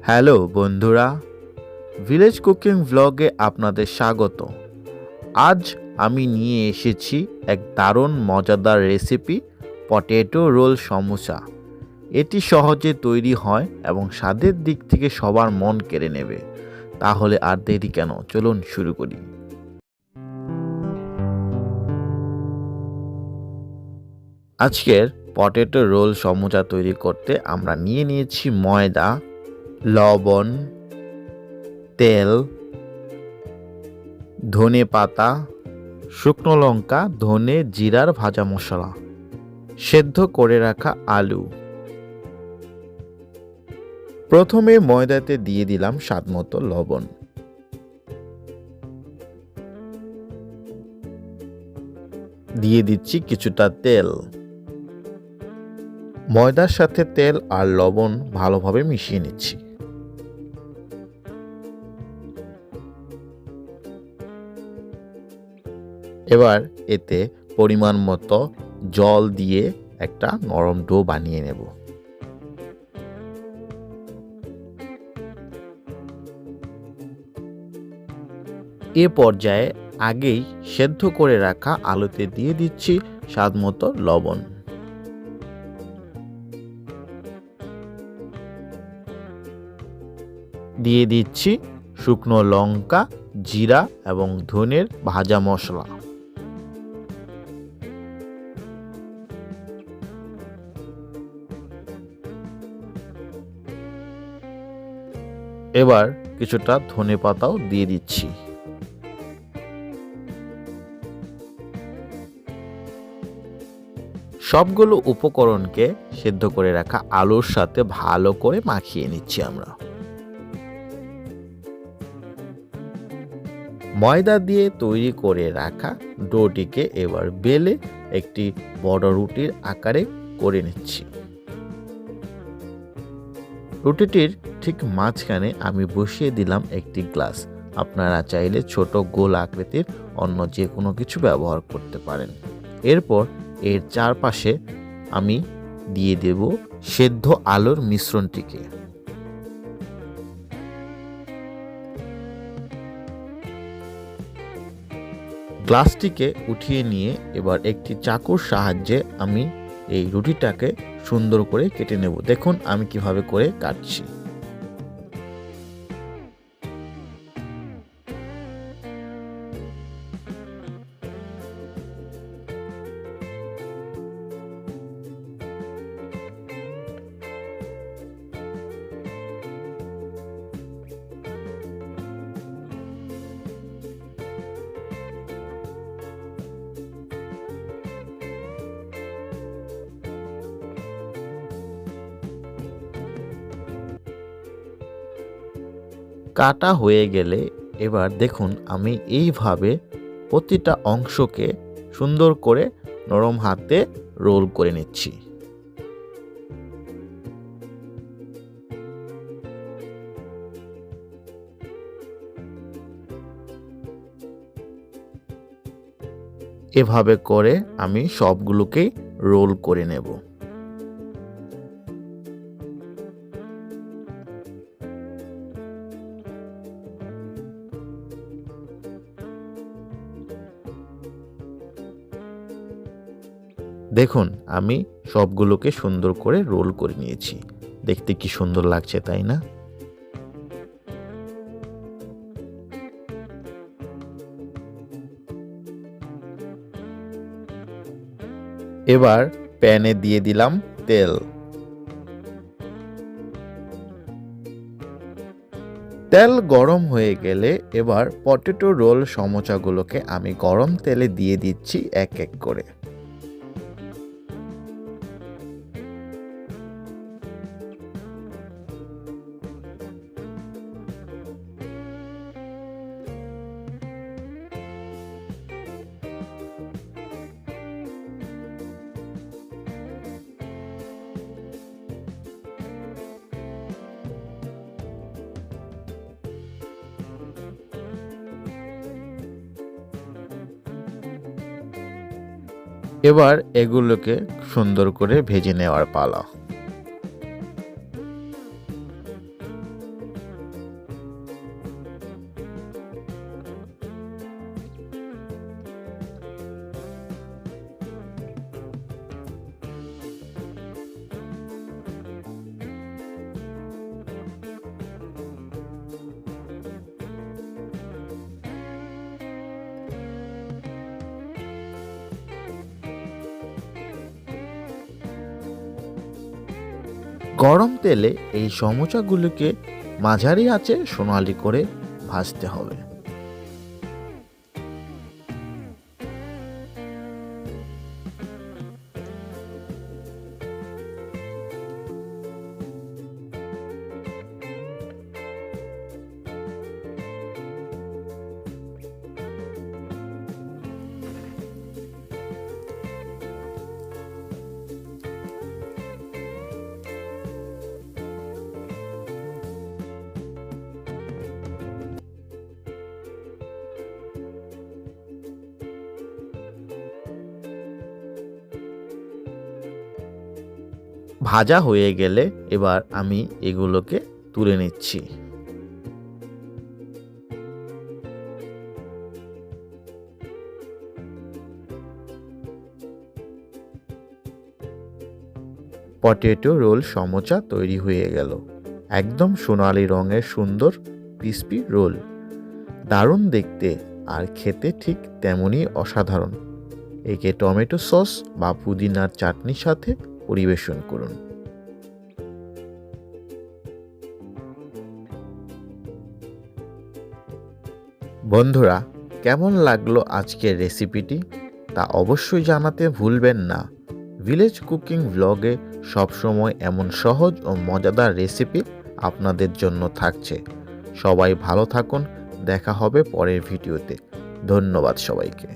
Hello বন্ধুরা, village cooking ভ্লগে আপনাদের স্বাগত। আজ আমি নিয়ে এসেছি এক দারুণ মজাদার রেসিপি, পটেটো রোল সমোসা। এটি সহজে তৈরি হয় এবং স্বাদের দিক থেকে সবার মন কেড়ে নেবে। তাহলে আর দেরি কেন, চলুন শুরু করি। আজকের পটেটো রোল সমোসা তৈরি করতে আমরা নিয়ে নিয়েছি ময়দা, লবণ, তেল, ধনে পাতা, শুকনো লঙ্কা, ধনে জিরার ভাজা মশলা, সেদ্ধ করে রাখা আলু। প্রথমে ময়দাতে দিয়ে দিলাম স্বাদমতো লবণ, দিয়ে দিচ্ছি কিছুটা তেল। ময়দার সাথে তেল আর লবণ ভালোভাবে মিশিয়ে নিচ্ছি। এবার এতে পরিমাণ মতো জল দিয়ে একটা নরম ডো বানিয়ে নেব। এ পর্যায়ে আগেই সেদ্ধ করে রাখা আলুতে দিয়ে দিচ্ছি স্বাদমতো লবণ। দিয়ে দিচ্ছি শুকনো লঙ্কা, জিরা এবং ধনের ভাজা মশলা। এবার কিছুটা ধনে পাতাও দিয়ে দিচ্ছি। সবগুলো উপকরণকে সেদ্ধ করে রাখা আলুর সাথে ভালো করে মাখিয়ে নিচ্ছি আমরা। ময়দা দিয়ে তৈরি করে রাখা ডোটিকে এবার বেলে একটি বড় রুটির আকারে করে নিচ্ছি। রুটিটির ঠিক মাঝখানে আমি বসিয়ে দিলাম একটি গ্লাস। আপনারা চাইলে ছোট গোল আকৃতির অন্য যে কোনো কিছু ব্যবহার করতে পারেন। এরপর এর চারপাশে আমি দিয়ে দেব সেদ্ধ আলুর মিশ্রণটিকে। গ্লাসটিকে উঠিয়ে নিয়ে এবার একটি চাকুর সাহায্যে আমি এই রুটিটাকে সুন্দর করে কেটে নেব। দেখুন আমি কিভাবে করে কাটছি। কাটা হয়ে গেলে এবার দেখুন আমি এইভাবে প্রতিটা অংশকে সুন্দর করে নরম হাতে রোল করে নিচ্ছি। এভাবে করে আমি সবগুলোকেই রোল করে নেব। দেখুন আমি সবগুলোকে সুন্দর করে রোল করে নিয়েছি। দেখতে কি সুন্দর লাগছে, তাই না? এবার প্যানে দিয়ে দিলাম তেল। তেল গরম হয়ে গেলে এবার পটেটো রোল সমোসাগুলোকে আমি গরম তেলে দিয়ে দিচ্ছি এক এক করে। এবার এগুলোকে সুন্দর করে ভেজে নেওয়ার পালা। গরম তেলে এই সমোসাগুলোকে মাঝারি আঁচে সোনালি করে ভাজতে হবে। ভাজা হয়ে গেলে এবার আমি এগুলোকে তুলে নিচ্ছি। পটেটো রোল সমোসা তৈরি হয়ে গেল। একদম সোনালি রঙের সুন্দর ক্রিস্পি রোল, দারুণ দেখতে আর খেতে ঠিক তেমনই অসাধারণ। একে টমেটো সস বা পুদিনার চাটনির সাথে পরিবেশন করুন। বন্ধুরা, কেমন লাগলো আজকের রেসিপিটি তা অবশ্যই জানাতে ভুলবেন না। ভিলেজ কুকিং ব্লগে সবসময় এমন সহজ ও মজাদার রেসিপি আপনাদের জন্য থাকছে। সবাই ভালো থাকুন, দেখা হবে পরের ভিডিওতে। ধন্যবাদ সবাইকে।